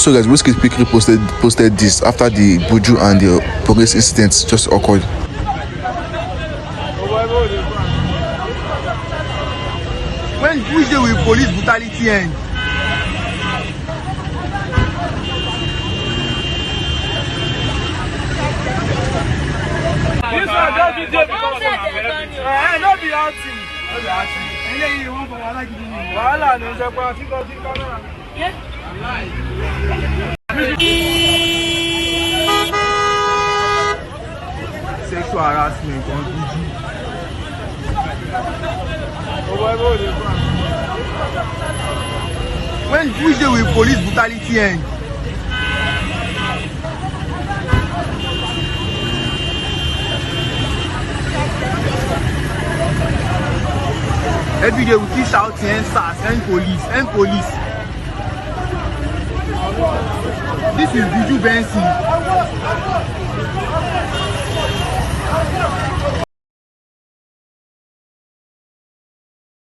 Also, guys, Wizkid quickly posted this after the BUJU and the police incidents just occurred. Which day will police brutality end? This one just video because of my not be acting. Wahala no se pa ti ko camera. Sexual harassment on BUJU. Which day will police brutality end? Every day we keep shouting, end SARS, end police, end police. This is BUJU Benson.